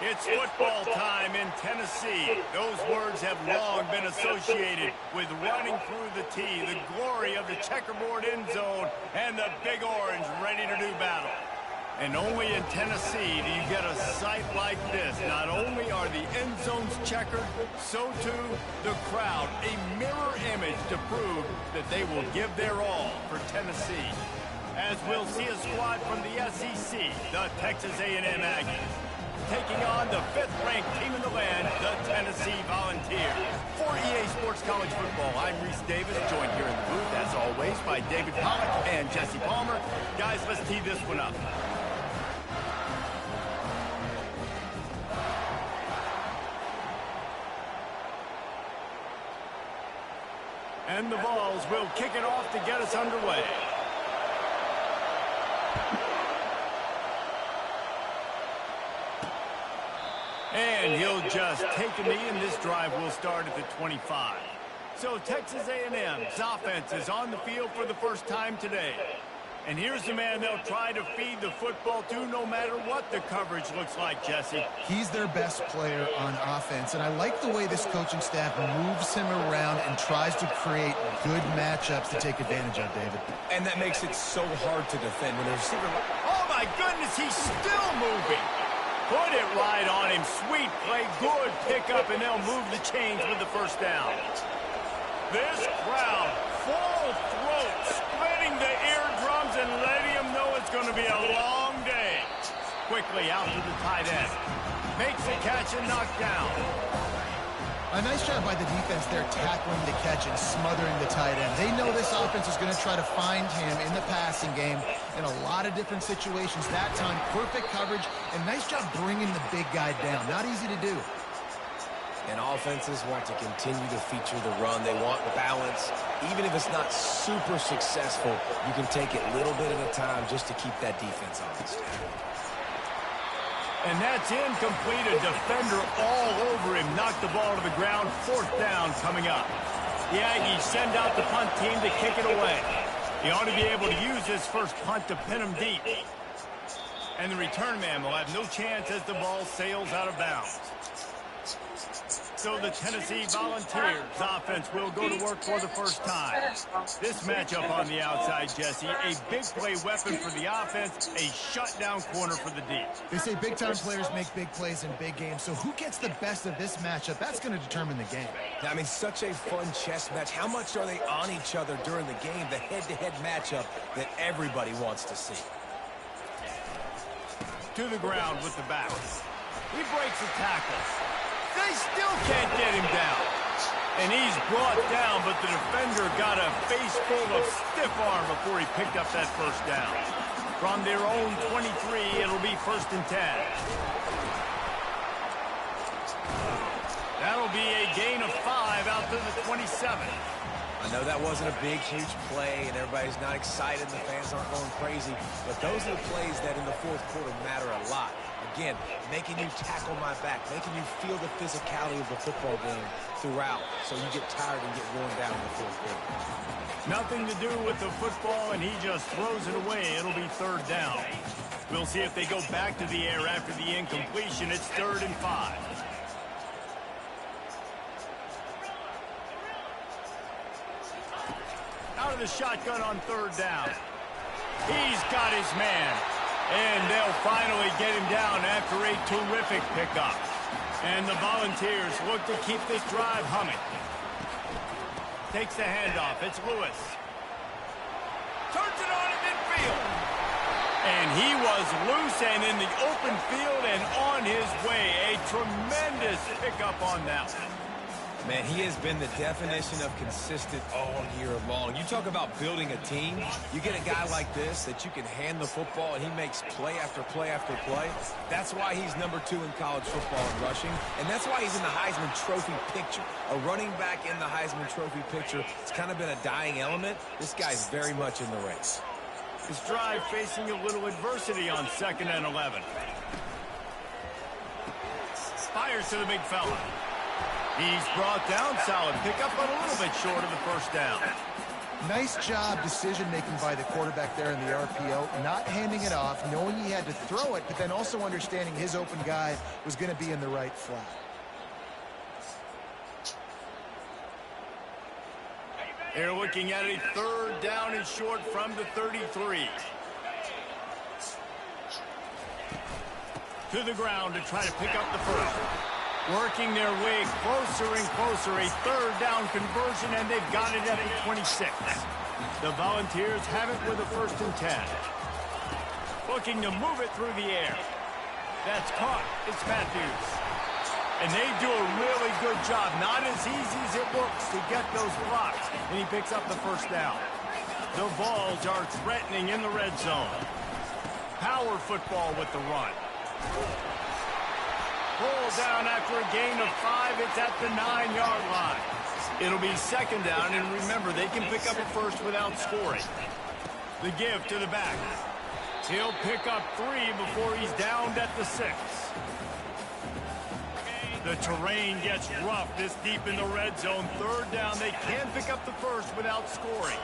It's football time in Tennessee. Those words have long been associated with running through the tee, the glory of the checkerboard end zone, and the Big Orange ready to do battle. And only in Tennessee do you get a sight like this. Not only are the end zones checkered, so too the crowd, a mirror image to prove that they will give their all for Tennessee. As we'll see a squad from the SEC, the Texas A&M Aggies, taking on the 5th-ranked team in the land, the Tennessee Volunteers. For EA Sports College Football, I'm Reese Davis, joined here in the booth, as always, by David Pollack and Jesse Palmer. Guys, let's tee this one up. And the Vols will kick it off to get us underway. And he'll just take a knee, and this drive will start at the 25. So Texas A&M's offense is on the field for the first time today. And here's the man they'll try to feed the football to no matter what the coverage looks like, Jesse. He's their best player on offense, and I like the way this coaching staff moves him around and tries to create good matchups to take advantage of, David. And that makes it so hard to defend when the receiver... Oh, my goodness, he's still moving. Put it right on him. Sweet play, good pickup, and they'll move the chains with the first down. This crowd, full throat, splitting the eardrums and letting them know it's going to be a long day. Quickly out to the tight end. Makes the catch and knocked down. A nice job by the defense there tackling the catch and smothering the tight end. They know this offense is going to try to find him in the passing game in a lot of different situations. That time, perfect coverage, and nice job bringing the big guy down. Not easy to do. And offenses want to continue to feature the run. They want balance. Even if it's not super successful, you can take it little bit at a time just to keep that defense honest. And that's incomplete. A defender all over him. Knocked the ball to the ground. 4th down coming up. The Aggies send out the punt team to kick it away. He ought to be able to use this first punt to pin him deep. And the return man will have no chance as the ball sails out of bounds. So the Tennessee Volunteers offense will go to work for the first time. This matchup on the outside, Jesse, a big play weapon for the offense, a shutdown corner for the D. They say big-time players make big plays in big games, so who gets the best of this matchup? That's going to determine the game. I mean, such a fun chess match. How much are they on each other during the game? The head-to-head matchup that everybody wants to see. To the ground with the back. He breaks the tackle. They still can't get him down. And he's brought down, but the defender got a face full of stiff arm before he picked up that first down. From their own 23, it'll be 1st and 10. That'll be a gain of 5 out to the 27. I know that wasn't a big, huge play, and everybody's not excited, and the fans aren't going crazy, but those are the plays that in the 4th quarter matter a lot. Again, making you tackle my back, making you feel the physicality of the football game throughout, so you get tired and get worn down in the 4th quarter. Nothing to do with the football, and he just throws it away. It'll be 3rd down. We'll see if they go back to the air after the incompletion. It's 3rd and 5. Out of the shotgun on 3rd down. He's got his man. And they'll finally get him down after a terrific pickup. And the Volunteers look to keep this drive humming. Takes the handoff. It's Lewis. Turns it on in midfield. And he was loose and in the open field and on his way. A tremendous pickup on that one. Man, he has been the definition of consistent all year long. You talk about building a team. You get a guy like this that you can hand the football and he makes play after play after play. That's why he's number 2 in college football in rushing. And that's why he's in the Heisman Trophy picture. A running back in the Heisman Trophy picture. It's kind of been a dying element. This guy's very much in the race. His drive facing a little adversity on 2nd and 11. Fires to the big fella. He's brought down, solid pickup, but a little bit short of the first down. Nice job decision-making by the quarterback there in the RPO, not handing it off, knowing he had to throw it, but then also understanding his open guy was going to be in the right flat. They're looking at a 3rd down and short from the 33. To the ground to try to pick up the first. Working their way closer and closer. A 3rd down conversion, and they've got it at the 26. The Volunteers have it with a 1st and 10. Looking to move it through the air. That's caught. It's Matthews. And they do a really good job. Not as easy as it looks to get those blocks. And he picks up the 1st down. The Vols are threatening in the red zone. Power football with the run. Pull down after a gain of 5. It's at the 9-yard line. It'll be 2nd down, and remember, they can pick up a 1st without scoring. The give to the back. He'll pick up 3 before he's downed at the 6. The terrain gets rough this deep in the red zone. 3rd down, they can pick up the 1st without scoring.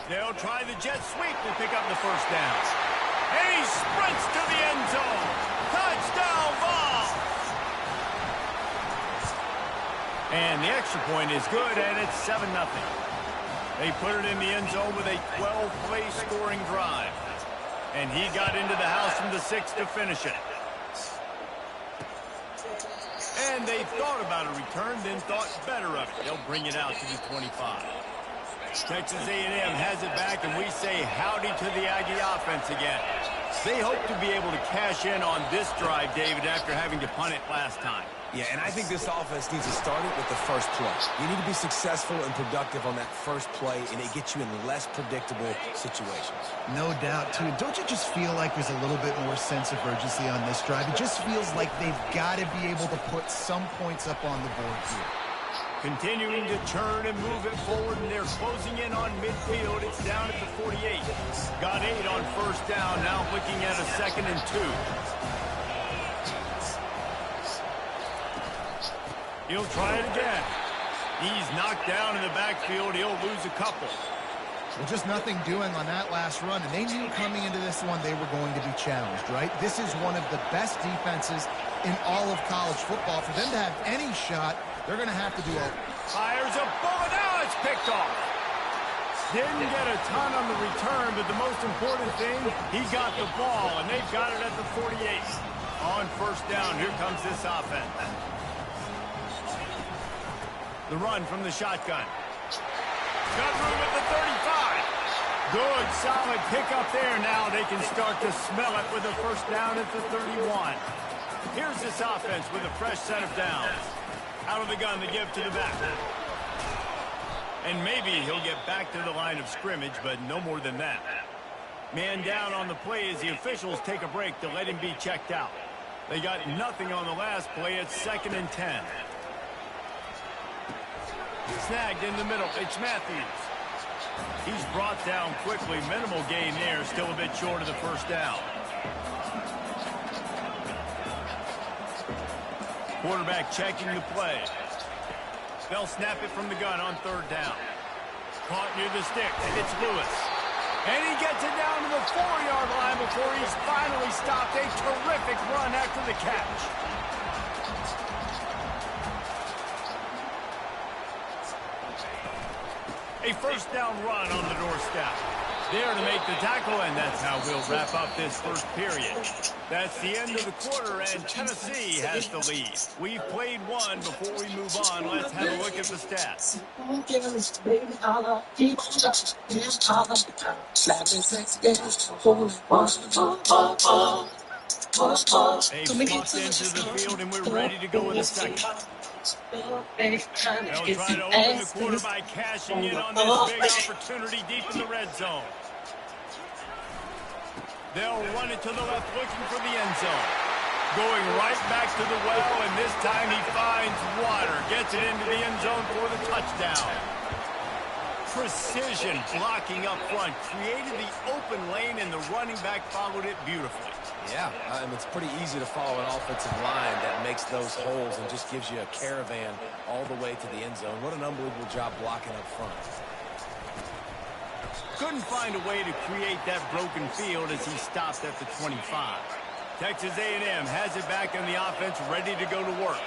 They'll try the jet sweep to pick up the 1st down. And he sprints to the end zone. Touchdown, Vols! And the extra point is good, and it's 7-0. They put it in the end zone with a 12-play scoring drive. And he got into the house from the 6 to finish it. And they thought about a return, then thought better of it. They'll bring it out to the 25. Texas A&M has it back, and we say howdy to the Aggie offense again. They hope to be able to cash in on this drive, David, after having to punt it last time. Yeah, and I think this offense needs to start it with the first play. You need to be successful and productive on that first play, and it gets you in less predictable situations. No doubt, too. Don't you just feel like there's a little bit more sense of urgency on this drive? It just feels like they've got to be able to put some points up on the board here. Continuing to turn and move it forward, and they're closing in on midfield. It's down at the 48. Got 8 on 1st down, now looking at a 2nd and 2. He'll try it again. He's knocked down in the backfield. He'll lose a couple. Well, just nothing doing on that last run, and they knew coming into this one they were going to be challenged, right? This is one of the best defenses in all of college football. For them to have any shot, they're going to have to do a... Fires a bullet. Now it's picked off. Didn't get a ton on the return, but the most important thing, he got the ball, and they've got it at the 48. On 1st down, here comes this offense. The run from the shotgun. Got room at the 35. Good, solid pickup there. Now they can start to smell it with a 1st down at the 31. Here's this offense with a fresh set of downs. Out of the gun, the give to the back. And maybe he'll get back to the line of scrimmage, but no more than that. Man down on the play as the officials take a break to let him be checked out. They got nothing on the last play. It's 2nd and 10. Snagged in the middle. It's Matthews. He's brought down quickly. Minimal gain there. Still a bit short of the 1st down. Quarterback checking the play. They'll snap it from the gun on 3rd down. Caught near the stick, and it's Lewis. And he gets it down to the 4-yard line before he's finally stopped. A terrific run after the catch. A 1st down run on the doorstep. There to make the tackle, and that's how we'll wrap up this 1st period. That's the end of the quarter, and Tennessee has the lead. We've played one. Before we move on, let's have a look at the stats. They've bumped into the field, and we're ready to go in the 2nd. They'll try to open the quarter by cashing in on this big opportunity deep in the red zone. They'll run it to the left, looking for the end zone. Going right back to the well, and this time he finds water. Gets it into the end zone for the touchdown. Precision blocking up front. Created the open lane, and the running back followed it beautifully. Yeah, it's pretty easy to follow an offensive line that makes those holes and just gives you a caravan all the way to the end zone. What an unbelievable job blocking up front. Couldn't find a way to create that broken field as he stopped at the 25. Texas A&M has it back in the offense, ready to go to work.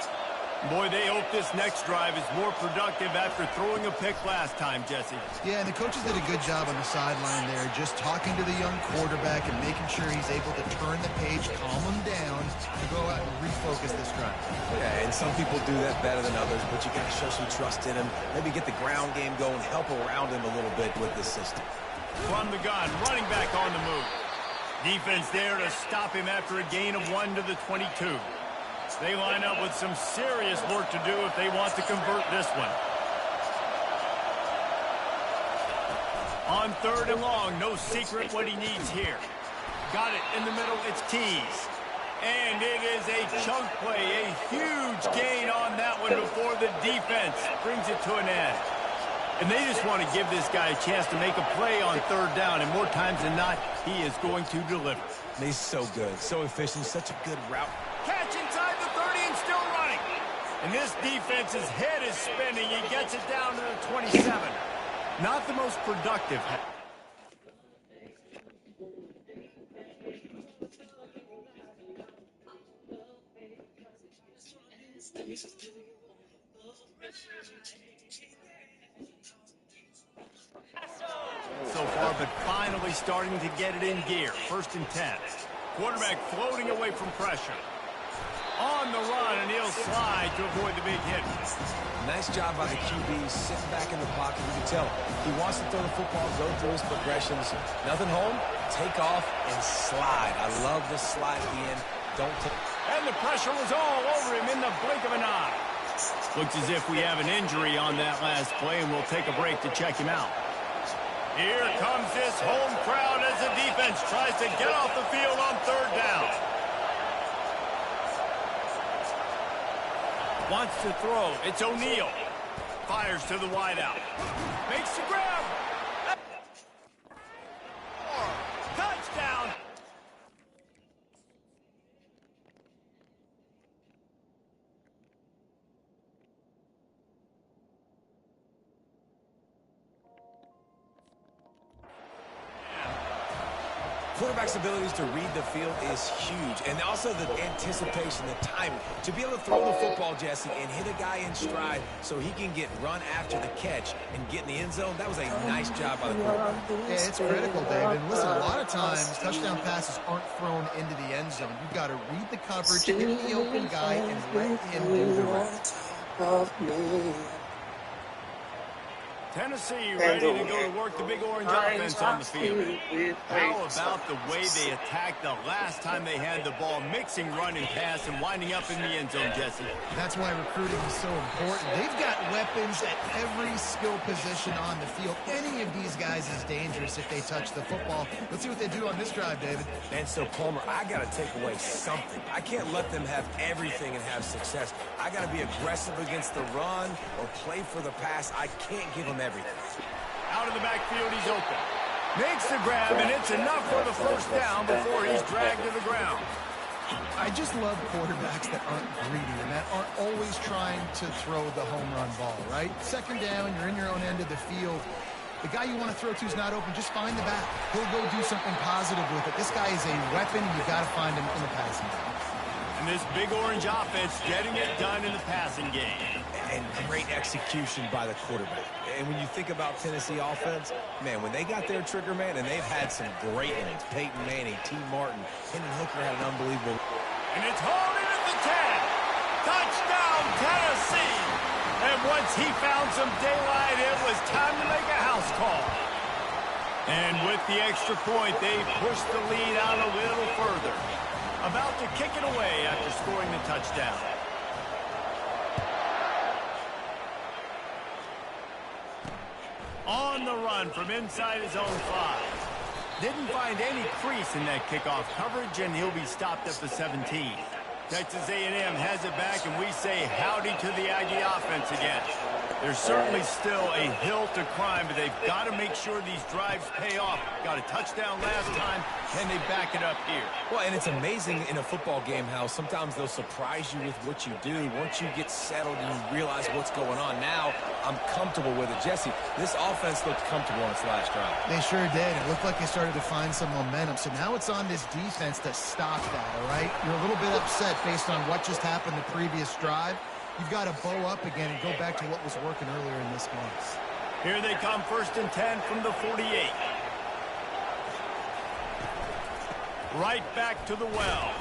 Boy, they hope this next drive is more productive after throwing a pick last time, Jesse. Yeah, and the coaches did a good job on the sideline there, just talking to the young quarterback and making sure he's able to turn the page, calm him down, to go out and refocus this drive. Yeah, and some people do that better than others, but you got to show some trust in him. Maybe get the ground game going, help around him a little bit with this system. From the gun, running back on the move. Defense there to stop him after a gain of 1 to the 22. They line up with some serious work to do if they want to convert this one. On 3rd and long, no secret what he needs here. Got it in the middle, it's Keys. And it is a chunk play, a huge gain on that one before the defense brings it to an end. And they just want to give this guy a chance to make a play on 3rd down, and more times than not, he is going to deliver. He's so good, so efficient, such a good route. Catch inside the 30 and still running. And this defense's head is spinning. He gets it down to the 27. Not the most productive. So far, but finally starting to get it in gear. 1st and 10. Quarterback floating away from pressure. On the run, and he'll slide to avoid the big hit. Nice job by the QB, sitting back in the pocket. You can tell he wants to throw the football, go through his progressions. Nothing home, take off, and slide. I love the slide at the end. Don't take. And the pressure was all over him in the blink of an eye. Looks as if we have an injury on that last play, and we'll take a break to check him out. Here comes this home crowd as the defense tries to get off the field on 3rd down. Wants to throw. It's O'Neal. Fires to the wideout. Makes the grab. Touchdown. Quarterback's abilities to read the field is huge, and also the anticipation, the timing. To be able to throw the football, Jesse, and hit a guy in stride so he can get run after the catch and get in the end zone, that was a nice job by the quarterback. Yeah, it's critical, David. Listen, a lot of times, touchdown passes aren't thrown into the end zone. You've got to read the coverage, hit the open guy, and let him do the rest. Tennessee ready to go to work the big orange offense on the field. How about the way they attacked the last time they had the ball, mixing run and pass and winding up in the end zone, Jesse? That's why recruiting is so important. They've got weapons at every skill position on the field. Any of these guys is dangerous if they touch the football. Let's see what they do on this drive, David. And so, Palmer, I got to take away something. I can't let them have everything and have success. I got to be aggressive against the run or play for the pass. I can't give them everything. Out of the backfield, he's open. Makes the grab, and it's enough for the 1st down before he's dragged to the ground. I just love quarterbacks that aren't greedy and that aren't always trying to throw the home run ball, right? 2nd down, you're in your own end of the field. The guy you want to throw to is not open. Just find the back. He'll go do something positive with it. This guy is a weapon. You've got to find him in the passing game. And this big orange offense getting it done in the passing game. And great execution by the quarterback. And when you think about Tennessee offense, man, when they got their trigger man, and they've had some great ones, Peyton Manning, T. Martin, Hendon Hooker had an unbelievable. And it's hauled in at the 10. Touchdown, Tennessee. And once he found some daylight, it was time to make a house call. And with the extra point, they pushed the lead out a little further. About to kick it away after scoring the touchdown. On the run from inside his own 5. Didn't find any crease in that kickoff coverage, and he'll be stopped at the 17. Texas A&M has it back, and we say howdy to the Aggie offense again. There's certainly still a hill to climb, but they've got to make sure these drives pay off. Got a touchdown last time. Can they back it up here? Well, and it's amazing in a football game how sometimes they'll surprise you with what you do. Once you get settled and you realize what's going on, now I'm comfortable with it. Jesse, this offense looked comfortable on its last drive. They sure did. It looked like they started to find some momentum. So now it's on this defense to stop that, all right? You're a little bit upset based on what just happened the previous drive. You've got to bow up again and go back to what was working earlier in this game. Here they come, 1st and 10 from the 48. Right back to the well.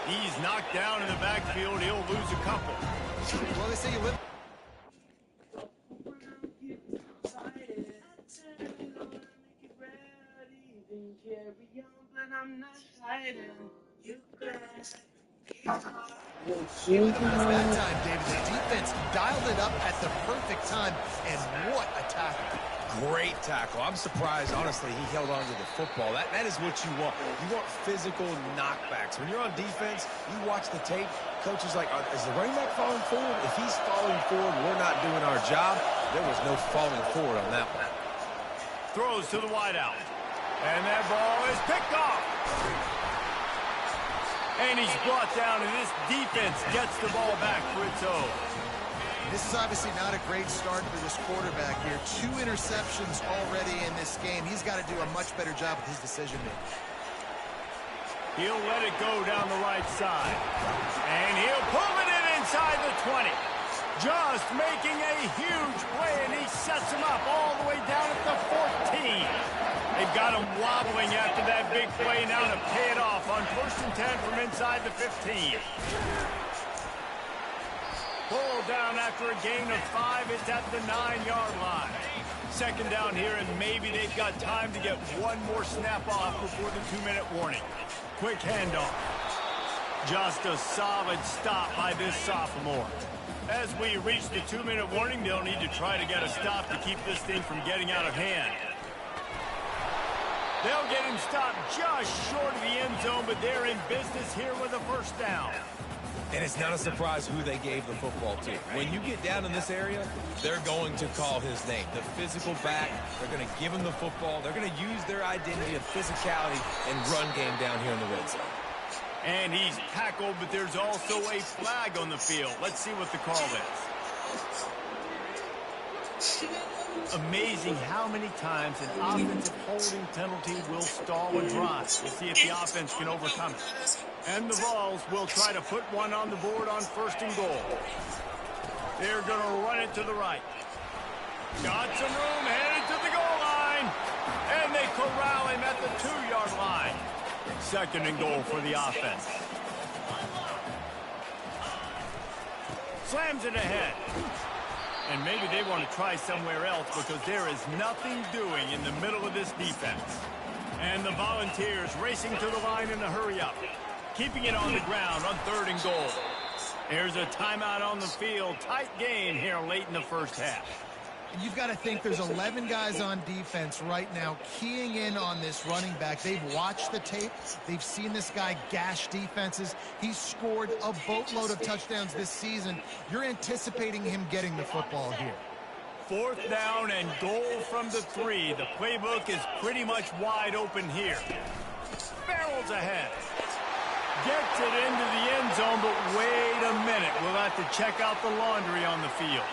He's knocked down in the backfield. He'll lose a couple. Well, they say you live... That time, David, the defense dialed it up at the perfect time, and what a tackle. Great tackle. I'm surprised, honestly, he held on to the football. That is what you want. You want physical knockbacks. When you're on defense, you watch the tape, coach is like, is the running back falling forward? If he's falling forward, we're not doing our job. There was no falling forward on that one. Throws to the wideout. And that ball is picked off. And he's brought down, and this defense gets the ball back for its own. This is obviously not a great start for this quarterback here. 2 interceptions already in this game. He's got to do a much better job with his decision-making. He'll let it go down the right side. And he'll pull it in inside the 20. Just making a huge play, and he sets him up all the way down at the 14. They've got him wobbling after that big play now to pay it off on 1st and 10 from inside the 15. Pulled down after a gain of 5. It's at the 9-yard line. 2nd down here, and maybe they've got time to get one more snap off before the 2-minute warning. Quick handoff. Just a solid stop by this sophomore. As we reach the 2-minute warning, they'll need to try to get a stop to keep this thing from getting out of hand. They'll get him stopped just short of the end zone, but they're in business here with a 1st down. And it's not a surprise who they gave the football to. When you get down in this area, they're going to call his name. The physical back, they're going to give him the football. They're going to use their identity of physicality and run game down here in the red zone. And he's tackled, but there's also a flag on the field. Let's see what the call is. Amazing how many times an offensive holding penalty will stall a drive. We'll see if the offense can overcome it. And the Vols will try to put one on the board on 1st and goal. They're going to run it to the right. Got some room, headed to the goal line. And they corral him at the 2-yard line. 2nd and goal for the offense. Slams it ahead. And maybe they want to try somewhere else because there is nothing doing in the middle of this defense. And the Volunteers racing to the line in a hurry-up. Keeping it on the ground on 3rd and goal. There's a timeout on the field. Tight game here late in the 1st half. You've got to think there's 11 guys on defense right now keying in on this running back. They've watched the tape. They've seen this guy gash defenses. He's scored a boatload of touchdowns this season. You're anticipating him getting the football here. 4th down and goal from the 3. The playbook is pretty much wide open here. Barrels ahead. Gets it into the end zone, but wait a minute. We'll have to check out the laundry on the field.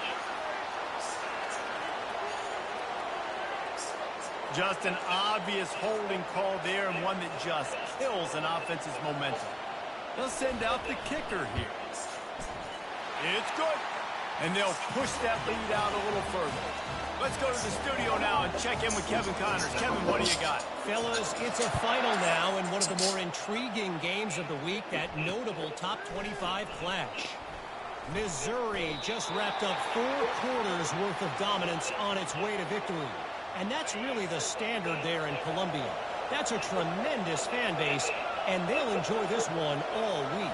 Just an obvious holding call there, and one that just kills an offense's momentum. They'll send out the kicker here. It's good. And they'll push that lead out a little further. Let's go to the studio now and check in with Kevin Connors. Kevin, what do you got? Fellas, it's a final now in one of the more intriguing games of the week, that notable top 25 clash. Missouri just wrapped up 4 quarters worth of dominance on its way to victory. And that's really the standard there in Columbia. That's a tremendous fan base, and they'll enjoy this one all week.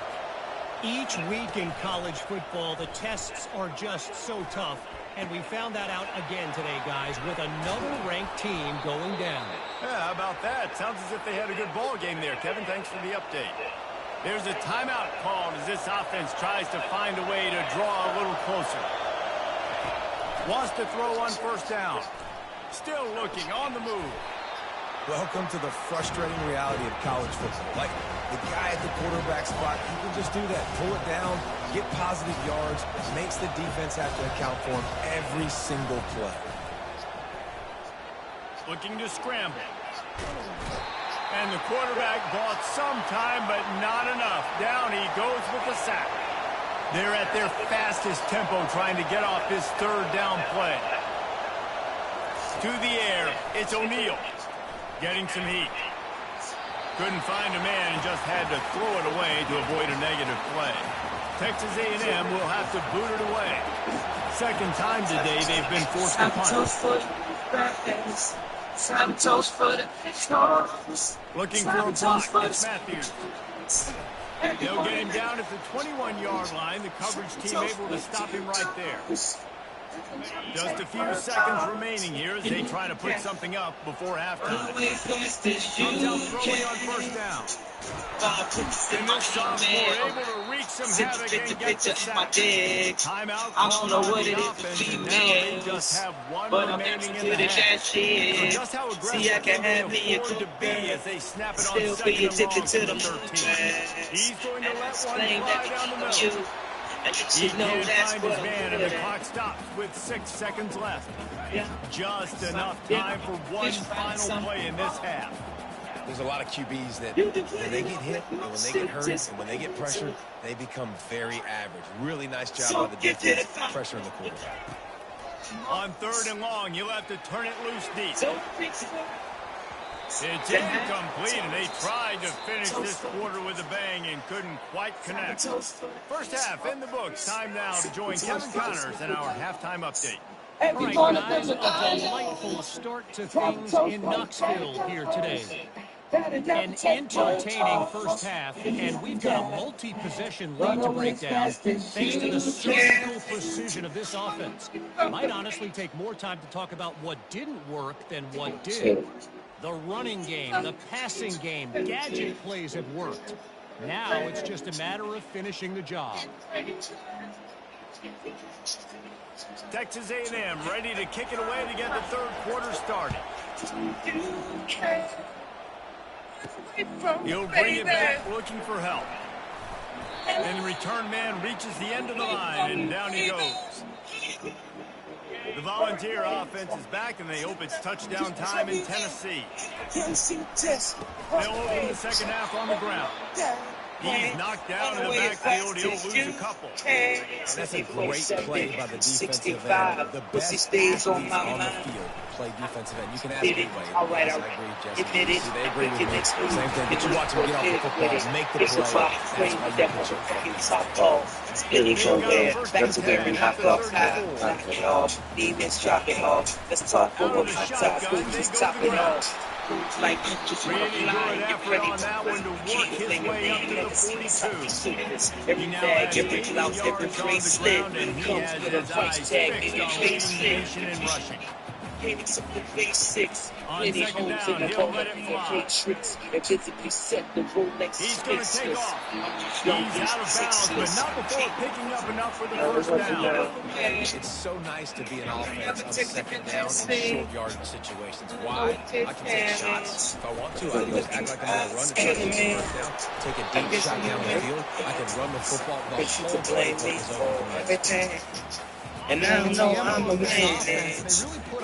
Each week in college football, the tests are just so tough, and we found that out again today, guys, with another ranked team going down. Yeah, how about that? Sounds as if they had a good ball game there. Kevin, thanks for the update. There's a timeout called as this offense tries to find a way to draw a little closer. Wants to throw on first down. Still looking on the move. Welcome to the frustrating reality of college football. Like, the guy at the quarterback spot, he can just do that. Pull it down, get positive yards, makes the defense have to account for him every single play. Looking to scramble. And the quarterback bought some time, but not enough. Down he goes with the sack. They're at their fastest tempo trying to get off this third down play. To the air, it's O'Neal. Getting some heat. Couldn't find a man and just had to throw it away to avoid a negative play. Texas A&M will have to boot it away. Second time today they've been forced to punt. Looking for a block. It's Matthews. They'll get him down at the 21-yard line. The coverage team able to stop him right there. Just a few seconds remaining here as they try to put something up before halftime. Comes out throwing on first down. And this sophomore able to wreak some havoc and get the sack. Timeout called on the offense, and now they just have one remaining in the half. So just how aggressive can they afford to be as they snap it on second and long from the 13. He's going to let one fly down the middle. He can't find his man, and the clock stops with 6 seconds left. Just enough time for one final play in this half. There's a lot of QBs that when they get hit, and when they get hurt, and when they get pressured, they become very average. Really nice job by the defense, pressuring the quarterback. On third and long, you'll have to turn it loose deep. It's incomplete, and they tried to finish this quarter with a bang and couldn't quite connect. First half in the books. Time now to join Kevin Connors in our halftime update. All right, guys, a delightful start to things in Knoxville here today. An entertaining first half, and we've got a multi-possession lead to break down thanks to the surgical precision of this offense. Might honestly take more time to talk about what didn't work than what did. The running game, the passing game, gadget plays have worked. Now it's just a matter of finishing the job. Texas A&M ready to kick it away to get the third quarter started. He'll bring it back looking for help. And the return man reaches the end of the line, and down he goes. The Volunteer offense is back, and they hope it's touchdown time in Tennessee. They'll open the second half on the ground. He's knocked down in the backfield. He'll lose a couple. That's a great play by the defensive end. The best athletes on the field play defensive end. You can ask anybody. All right. I agree, Jesse. They agree with me. Same thing. But you watch him get off the football, make the play. That's why you pitch him. Billy go there. That's where we knock off high. Knock it off. Demons drop it off. Let's talk over my top. Who's top it off? Like just really good effort on that one to work his way up to the 42. Every bag, every blouse, every bracelet and he comes has with a his price eyes tag. fixed Maybe on communication and rushing. Getting some of the basics. On Many second homes down, in the he'll home let it fly. tricks and physically set the Rolex. He's going to take off. He's out of bounds, but not before picking up enough for the first down. It's so nice to be an offense on second down in short yardage situations. Why? I can take shots if I want to. I can just act like I'm going to run and try to take a first down. Take a deep shot down the field. I can run the football. The whole play is over. And now I'm a man.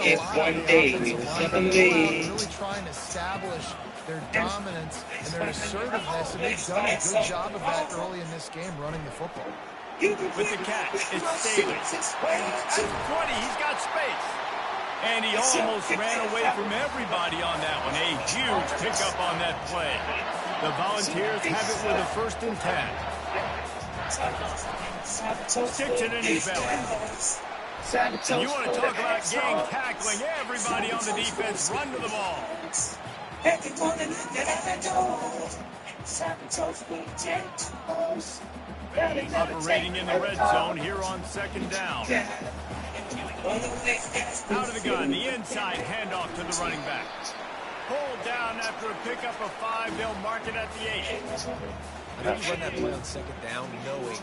If one day we never made. Really trying to establish their dominance and their assertiveness, and they've done a good job of that early in this game, running the football. With the catch, it's Staley. At 20, he's got space. And he almost ran away from everybody on that one. A huge pickup on that play. The Volunteers have it with a 1st and 10. Sticks it in his belly. And you want to talk about gang tackling? Everybody on the defense run to the ball. Operating in the red zone here on second down. Out of the gun, the inside handoff to the running back. Pulled down after a pickup of 5. They'll mark it at the 8. I think you run that play on second down knowing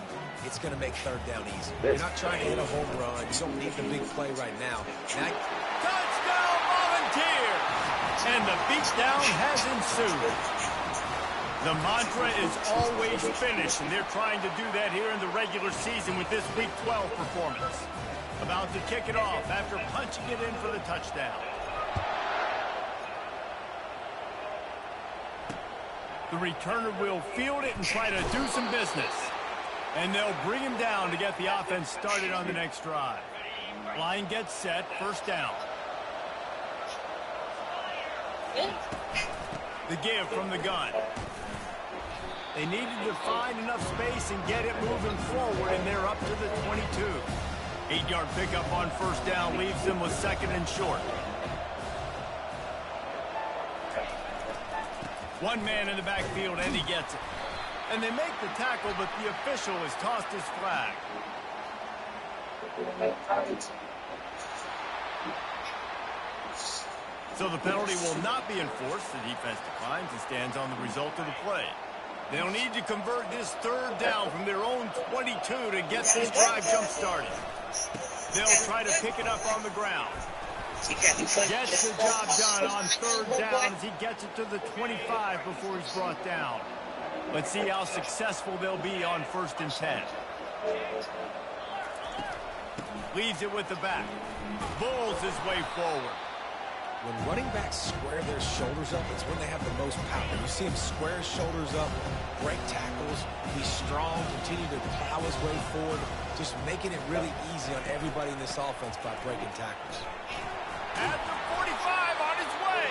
it's going to make third down easy. You're not trying to hit a home run. You don't need the big play right now. Touchdown, Volunteers! And the beatdown has ensued. The mantra is always finish, and they're trying to do that here in the regular season with this Week 12 performance. About to kick it off after punching it in for the touchdown. The returner will field it and try to do some business. And they'll bring him down to get the offense started on the next drive. Line gets set, first down. The give from the gun. They needed to find enough space and get it moving forward, and they're up to the 22. 8-yard pickup on first down leaves them with second and short. One man in the backfield, and he gets it. And they make the tackle, but the official has tossed his flag. So the penalty will not be enforced. The defense declines and stands on the result of the play. They'll need to convert this third down from their own 22 to get this drive jump-started. They'll try to pick it up on the ground. Gets the job done on third down as he gets it to the 25 before he's brought down. Let's see how successful they'll be on 1st and 10. Leaves it with the back. Bulls his way forward. When running backs square their shoulders up, it's when they have the most power. You see him square his shoulders up, break tackles, be strong, continue to plow his way forward, just making it really easy on everybody in this offense by breaking tackles. At the 45 on his way.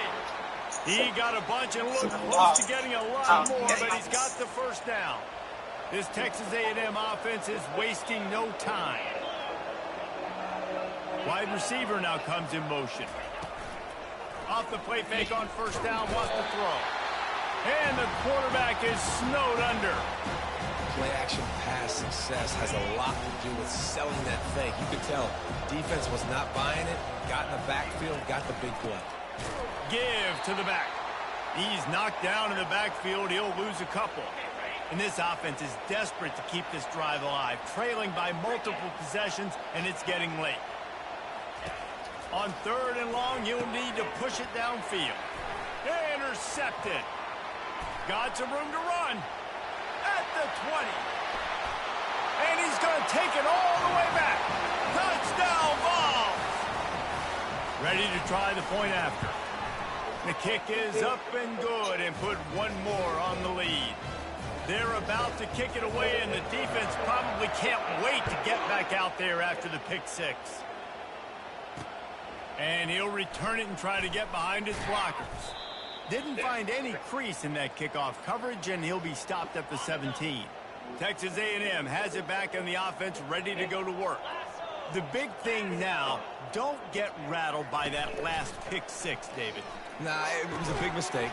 He got a bunch and looked close to getting a lot more, but he's got the first down. This Texas A&M offense is wasting no time. Wide receiver now comes in motion. Off the play fake on first down, wants to throw. And the quarterback is snowed under. Play action pass success has a lot to do with selling that fake. You could tell defense was not buying it, got in the backfield, got the big play. Give to the back. He's knocked down in the backfield. He'll lose a couple. And this offense is desperate to keep this drive alive, trailing by multiple possessions, and it's getting late. On third and long, you'll need to push it downfield. Intercepted. Got some room to run. At the 20. And he's going to take it all the way back. Touchdown, Vols! Ready to try the point after. The kick is up and good and put one more on the lead. They're about to kick it away, and the defense probably can't wait to get back out there after the pick six. And he'll return it and try to get behind his blockers. Didn't find any crease in that kickoff coverage, and he'll be stopped at the 17. Texas A&M has it back in the offense, ready to go to work. The big thing now, don't get rattled by that last pick six, David. Nah, it was a big mistake.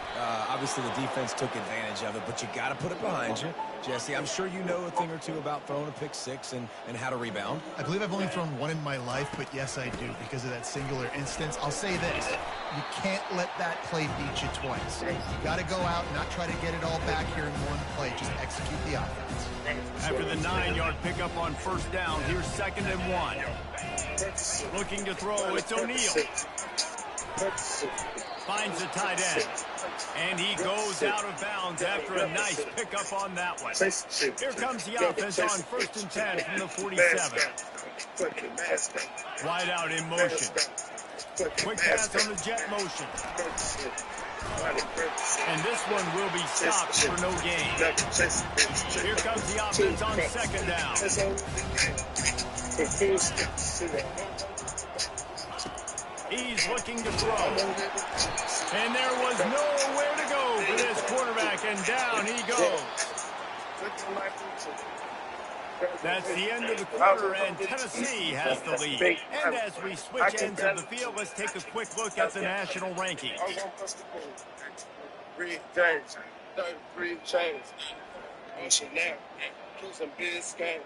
Obviously, the defense took advantage of it, but you got to put it behind you. Jesse, I'm sure you know a thing or two about throwing a pick six and how to rebound. I believe I've only thrown one in my life, but yes, I do because of that singular instance. I'll say this. You can't let that play beat you twice. You got to go out and not try to get it all back here in one play. Just execute the offense. After the 9-yard pickup on first down, here's 2nd and 1. Looking to throw, it's O'Neal. Finds the tight end. And he goes out of bounds after a nice pickup on that one. Here comes the offense on 1st and 10 from the 47. Wide out in motion. Quick pass on the jet motion. And this one will be stopped for no gain. Here comes the offense on 2nd down. He's looking to throw. And there was nowhere to go for this quarterback, and down he goes. That's the end of the quarter, and Tennessee has the lead. And as we switch ends of the field, let's take a quick look at the national rankings. 33 chains. On Chanel. Some big scale.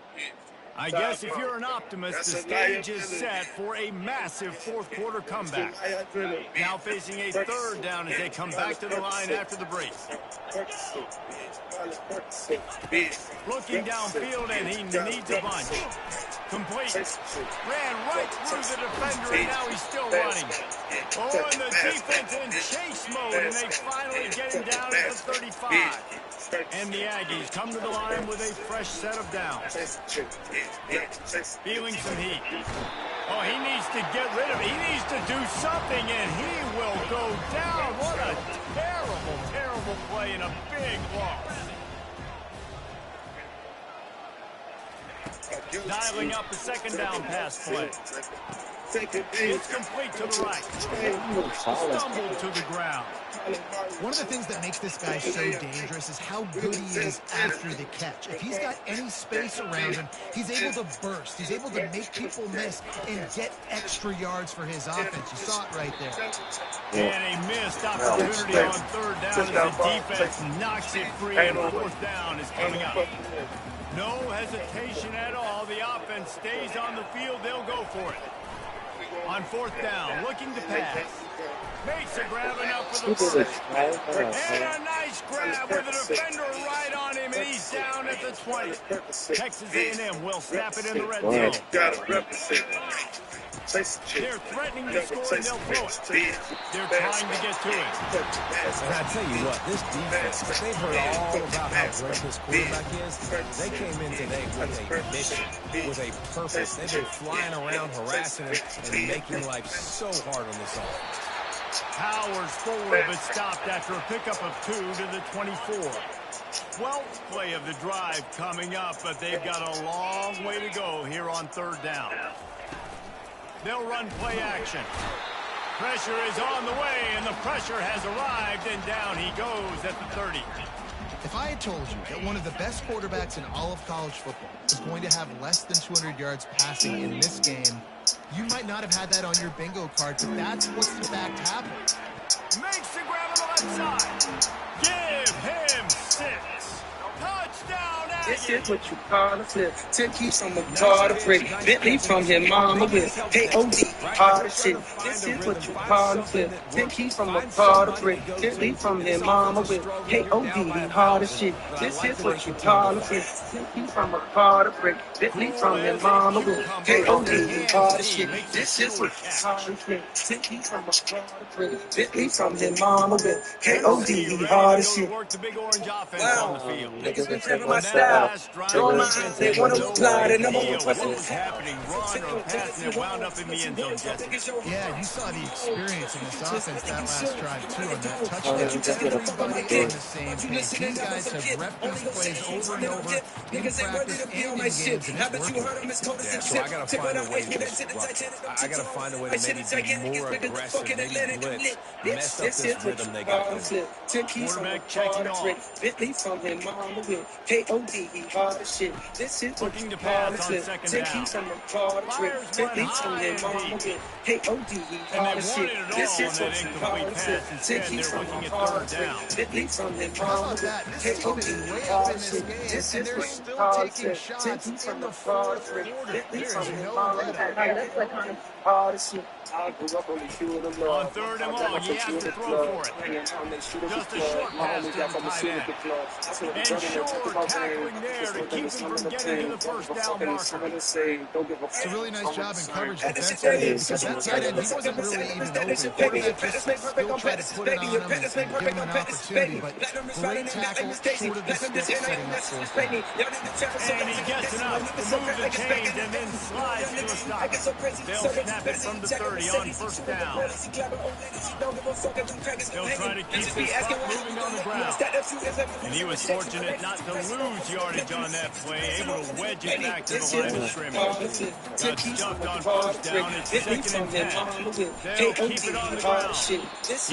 I guess if you're an optimist, the stage is set for a massive fourth-quarter comeback. Now facing a third down as they come back to the line after the break. Looking downfield, and he needs a bunch. Complete. Ran right through the defender, and now he's still running. Oh, and the defense in chase mode, and they finally get him down at the 35. And the Aggies come to the line with a fresh set of downs. Feeling some heat. Oh, he needs to get rid of it. He needs to do something, and he will go down. What a terrible, terrible play and a big loss. Dialing up the second down pass play. It's complete to the right. Stumbled to the ground. One of the things that makes this guy so dangerous is how good he is after the catch. If he's got any space around him, he's able to burst. He's able to make people miss and get extra yards for his offense. You saw it right there. And a missed opportunity on third down as the defense knocks it free, and fourth down is coming up. No hesitation at all. The offense stays on the field. They'll go for it. On fourth down, looking to pass. Makes a grab enough for the first. And a nice grab with a defender right on him, and he's down at the 20. Texas A&M will snap it in the red zone. They're threatening to score, and they'll throw it. They're trying to get to it. And I tell you what, this defense, they've heard all about how great this quarterback is. They came in today with a mission, with a purpose. They've been flying around, harassing him, and making life so hard on this offense. Powers forward, but stopped after a pickup of 2 to the 24. 12th play of the drive coming up, but they've got a long way to go here on third down. They'll run play action. Pressure is on the way, and the pressure has arrived, and down he goes at the 30. If I had told you that one of the best quarterbacks in all of college football is going to have less than 200 yards passing in this game, you might not have had that on your bingo card, but that's what's in fact happened. Makes the grab on the left side. Give him 6. Touchdown, Aggies. This is what you call a flip. 10 keys from a car to brick. Bentley from his mama with K.O.D. hard as shit. This is what you call a flip. 10 keys from a car to brick. Bentley from his mama with K.O.D. hard as shit. This is what you call a flip. 10 keys from a car to brick. Bentley from his mama with K.O.D. hard as shit. This is what you call a flip. 10 keys from a car to brick. Bentley from his mama with K.O.D. hard as shit. Work the big orange offense on the field. Niggas been tapping my style. Don't mind, they want to apply the number one What was happening? Run or pass, and it wound up in the end zone, Jesse. Yeah, you saw the experience in this offense that last drive, too, on that touchdown. Everybody on the same page. These guys have repped these plays over and over in practice and in games, and it's working. Yeah, so I got to find a way to this. I got to find a way to maybe be more aggressive, maybe blitz, mess up this rhythm they got going. Quarterback checking off. Bentley from his mama with K.O.D. hard as shit. This is what Looking you to call pass a on flip. second 10 down. keys from a car to brick. Fires Bentley one from high his and mama deep. with K.O.D. And hard they as wanted shit. it all This on is that what you call incomplete a pass. flip. 10 Instead, keys they're from looking a at car third to down. brick. Bentley from his How mama about with that? This team is K.O.D. way up hard in as this shit. game, This and is they're what still you call a taking flip. 10 shots keys from in the a car to fourth brick. quarter. Bentley There's from his no mama let with up. hard as shit. I grew up on the field of love. On third and long, he has to throw for it. Just a short pass to the tight end. And sure, tackling there to keep him from getting to the first down marker. It's a really nice job in coverage defensively because that tight end, he wasn't really even open. Quarterback just still tried to put it on him and give him an opportunity, but great tackle short of the stick setting up fourth down. And he gets enough to move the chains and then slides to a stop. They'll snap it from the 30 on first down. They'll try to keep this puck moving on the ground. And he was fortunate not to lose yardage on that play, able to wedge it back to the line of scrimmage. Got stuffed on first down. It's second and 10. They'll keep it on the ground. He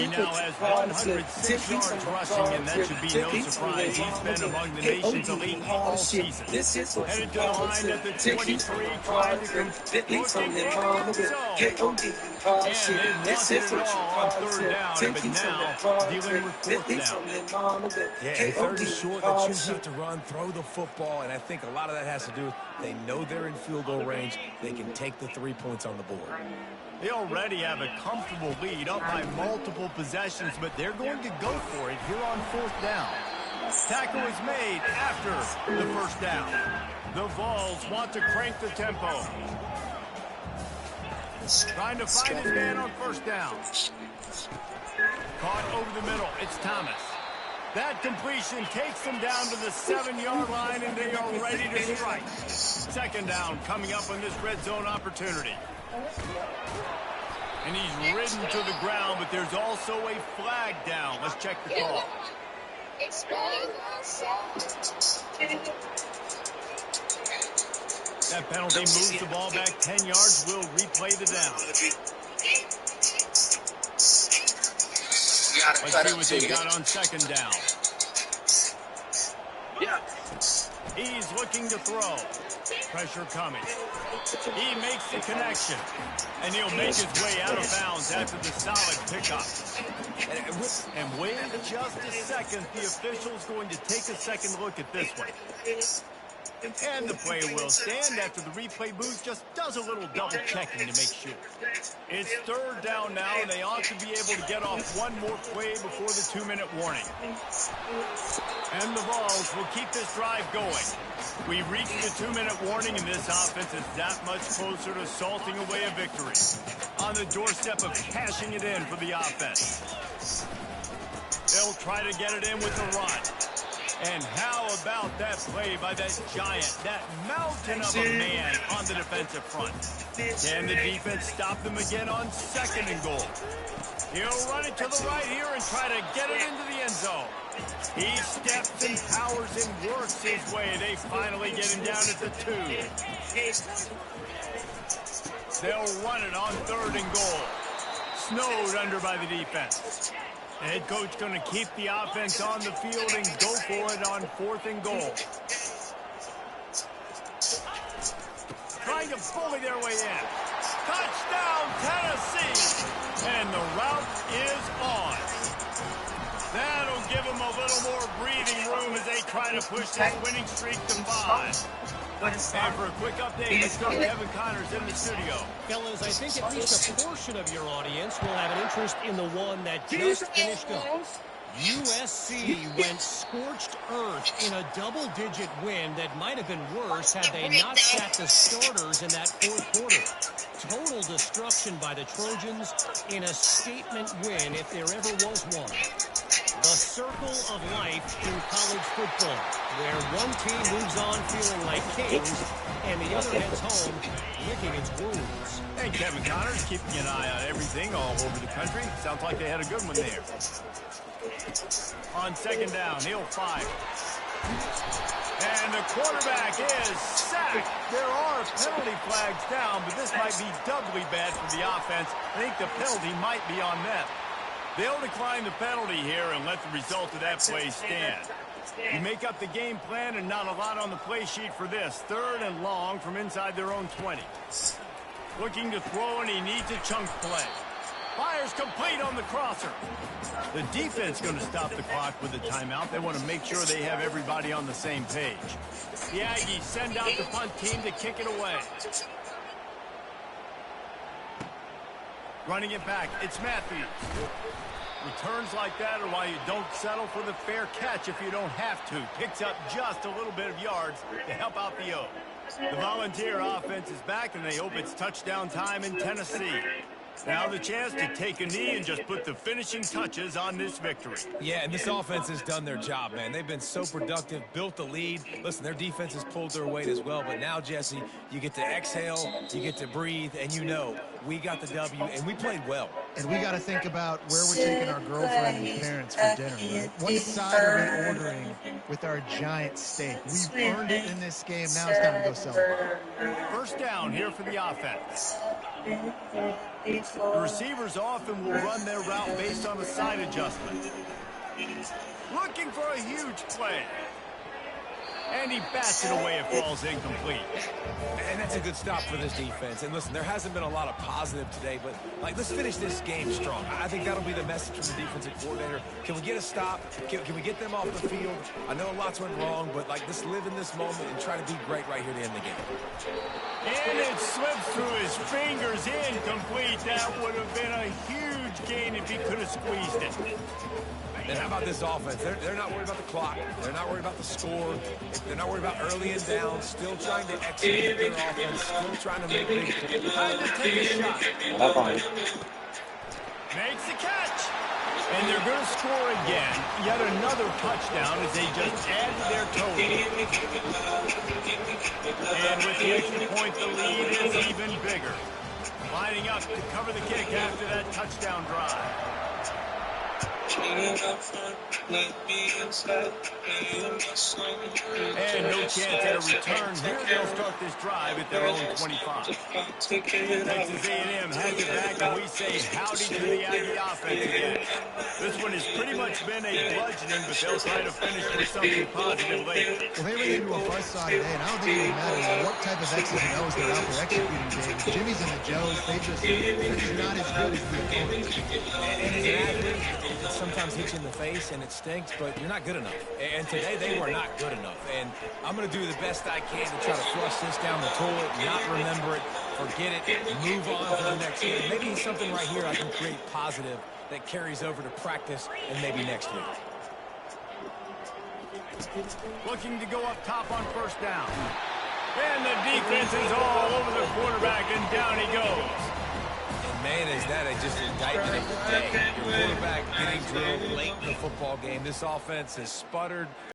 now has 106 yards rushing, and that should be no surprise. He's been among the nation's elite all season. Headed to the line at the 23, trying to Bentley from him, mama with K.O.D. And they wanted it all on third down, but now dealing with fourth down. Yeah, third is short. They choose not to run, throw the football, and I think a lot of that has to do with they know they're in field goal range. They can take the 3 points on the board. They already have a comfortable lead up by multiple possessions, but they're going to go for it here on fourth down. Tackle is made after the first down. The Vols want to crank the tempo. Trying to find his man on first down. Caught over the middle. It's Thomas. That completion takes them down to the 7-yard line, and they are ready to strike. Second down coming up on this red zone opportunity. And he's ridden to the ground, but there's also a flag down. Let's check the call. That penalty moves the ball back 10 yards. We'll replay the down. Let's see what they've got on second down. He's looking to throw. Pressure coming. He makes the connection. And he'll make his way out of bounds after the solid pickup. And wait just a second. The official's going to take a second look at this one. And the play will stand after the replay booth just does a little double checking to make sure. It's third down now, and they ought to be able to get off one more play before the 2-minute warning. And the Vols will keep this drive going. We reached the 2-minute warning, and this offense is that much closer to salting away a victory. On the doorstep of cashing it in for the offense. They'll try to get it in with the run. And how about that play by that giant, that mountain of a man on the defensive front? Can the defense stop them again on second and goal? He'll run it to the right here and try to get it into the end zone. He steps and powers and works his way. They finally get him down at the 2. They'll run it on third and goal. Snowed under by the defense. The head coach going to keep the offense on the field and go for it on fourth and goal. Trying to bully their way in. Touchdown, Tennessee! And the route is on. That'll give them a little more breathing room as they try to push this winning streak to 5. And for a quick update, let's go to Kevin Connors in the studio. Fellas, I think at least a portion of your audience will have an interest in the one that just finished up. USC went scorched earth in a double-digit win that might have been worse had they not sat the starters in that fourth quarter. Total destruction by the Trojans in a statement win if there ever was one. The circle of life in college football, where one team moves on feeling like kings and the other heads home licking its wounds. And Kevin Connors keeping an eye on everything all over the country. Sounds like they had a good one there. On second down, he'll fire. And the quarterback is sacked. There are penalty flags down, but this might be doubly bad for the offense. I think the penalty might be on them. They'll decline the penalty here and let the result of that play stand. You make up the game plan and not a lot on the play sheet for this. Third and long from inside their own 20. Looking to throw, and he needs a chunk play. Fires complete on the crosser. The defense going to stop the clock with a timeout. They want to make sure they have everybody on the same page. The Aggies send out the punt team to kick it away. Running it back, it's Matthews. Returns like that are why you don't settle for the fair catch if you don't have to. Picks up just a little bit of yards to help out the O. The Volunteer offense is back, and they hope it's touchdown time in Tennessee. Now the chance to take a knee and just put the finishing touches on this victory. Yeah, and this offense has done their job, man. They've been so productive, built the lead. Listen, their defense has pulled their weight as well, but now, Jesse, you get to exhale, you get to breathe, and you know we got the W, and we played well. And we got to think about where we're taking our girlfriend and parents for dinner, right? What side are we ordering with our giant steak? We've earned it in this game. Now it's time to go celebrate. First down here for the offense. The receivers often will run their route based on a side adjustment. Looking for a huge play. And he bats it away. It falls incomplete. And that's a good stop for this defense. And listen, there hasn't been a lot of positive today, but let's finish this game strong. I think that'll be the message from the defensive coordinator. Can we get a stop? Can we get them off the field? I know lots went wrong, but let's live in this moment and try to be great right here to end the game. And it slips through his fingers, incomplete. That would have been a huge gain if he could have squeezed it. And how about this offense? They're not worried about the clock. They're not worried about the score. They're not worried about early and down. Still trying to execute their offense. Still trying to make big plays. Time to take a shot. Makes the catch. And they're going to score again. Yet another touchdown as they just add to their total. And with the extra point, the lead is even bigger. Lining up to cover the kick after that touchdown drive. And no chance at a return. Here they'll start this drive at their own 25. Texas A&M has it back, and we say howdy to the Aggie offense again. This one has pretty much been a bludgeoning, but they'll try to finish with something positive later. Well, they ran into a buzzsaw today, and I don't think it matters what type of X's and O's they're out there executing, James. Jimmy's and the Joes, they're just not as good as the opponents. And as an athlete, it sometimes hits you in the face, and it stinks, but you're not good enough. And today, they were not good enough. And I'm going to do the best I can to try to flush this down the toilet, not remember it, forget it, move on to the next game. Maybe something right here I can create positive that carries over to practice and maybe next week. Looking to go up top on first down. And the defense is all over the quarterback, and down he goes. And man, is that just an indictment of the day. Your quarterback getting drilled late in the football game. This offense has sputtered.